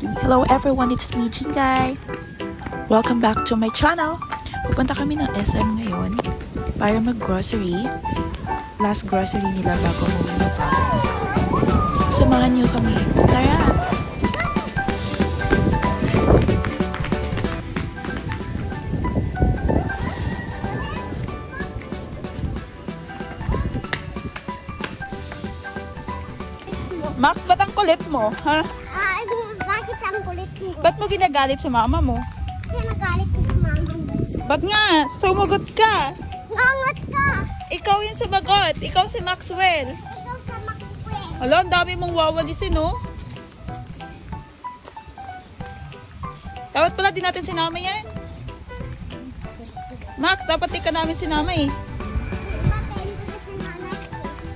Hello everyone, it's me, Jingay. Welcome back to my channel. Pupunta kami ng SM ngayon para mag-grocery. Last grocery nila bago umuwi ng province. Samahan niyo kami. Tara! Max, ba't ang kulit mo? Ha? Bakit ang kulit mo? Ba't mo ginagalit si mama mo? Kasi nagalit ko sa mama mo. Ba't nga? Sumagot ka! Ngangat ka! Ikaw yung sumagot! Ikaw si Maxwell! Ikaw sa Maxwell. Hala, ang dami mong wawalisin, no? Dapat pala di natin sinama yan. Max, dapat di ka namin sinama eh. Patayin ko na si mama.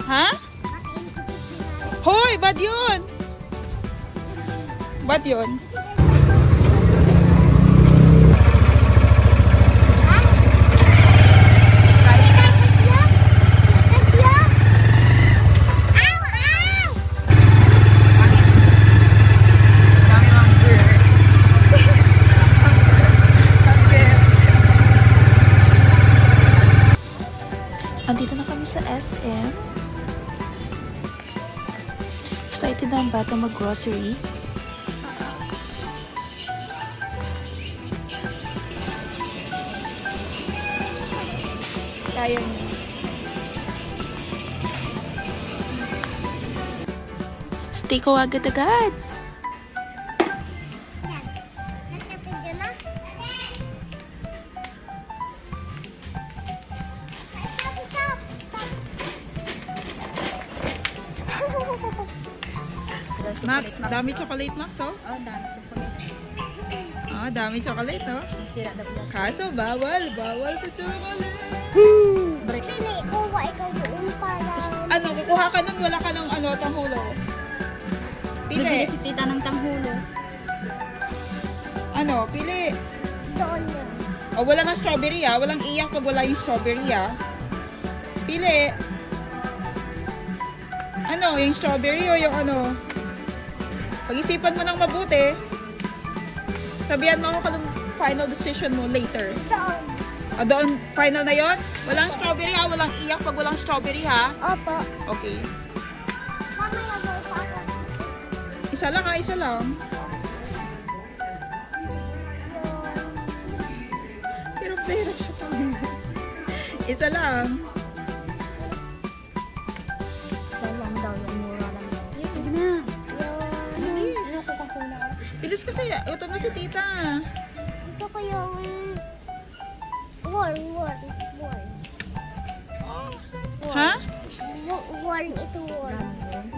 Ha? Patayin ko na si mama. Hoy, bad yun! Bad yun? Andito na kami sa SM. Excited na ang bata mag-grocery. Kaya niya. Stay ko agad-agad. Yan. Nagkapidyo na? Stop! Max, dami chocolate, Max, oh? Oh, dami chocolate. Oh, dami chocolate, oh? Sira na po. Kaso, bawal sa chocolate. Pili ko ba ikaw doon para... Ano, kukuha ka nun, wala ka ng ano, tanghulo. Bibili Pili. si tita ng tanghulo. Ano, pili. Doon yun. O, wala ng strawberry, ah. Walang iyak pag wala yung strawberry, ah. Pili. Ano, yung strawberry o yung ano? Pag-isipan mo ng mabuti. Sabihan mo ako kung final decision mo later. Doon. O, doon, final na yon. Walang strawberry, ha? Walang iyak pag walang strawberry, ha? Opo. Okay. Mamaya mo pa ako. Isa lang, ha? Isa lang. Pero siya pa. Isa lang. Isa lang daw yung mura lang. Sige na. Ano ko pa sila? Bilis kasi, utom na si tita. Ito ko yung... Warm. Ha? Warm ito, warm.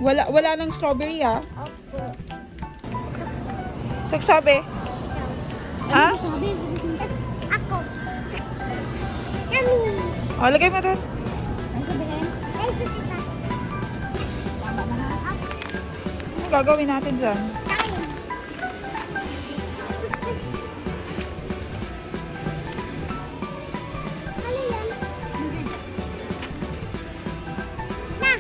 Wala ng strawberry, ha? Opo. Sagsabi. Ha? Sabi, Ako. Yummy. O, lagay mo doon. ano sabihin? Ay, ito kita. Tama na ha. Ano gagawin natin dyan? Time. Ano yan? Na.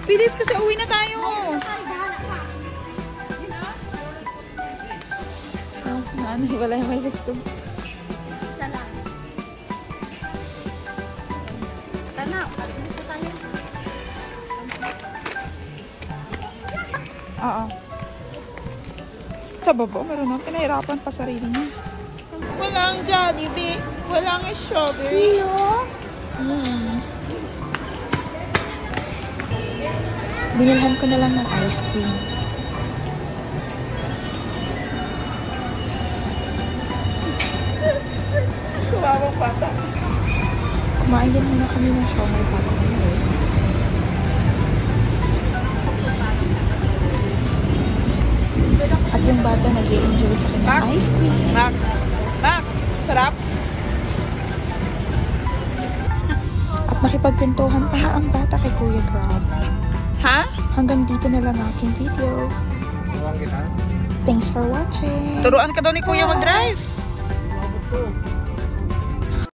Bilis kasi uwi na tayo. Ano, wala yung may gusto. Isa lang. Tana, alis na tayo. Oo. Sa baba, meron na. Pinahirapan pa sarili niya. Walang Jollibee. Walang strawberry. Binilhan ko na lang ng ice cream. Kumawang bata. Kumain din muna kami ng siomai bago umuwi. At yung bata nag-i-enjoy sa kanyang ice cream. Max, sarap? At nakipagpintuhan pa nga ang bata kay Kuya Grab. Ha? Hanggang dito na lang aking video. Thanks for watching. Turuan ka daw ni Kuya mag-drive. Bakit to?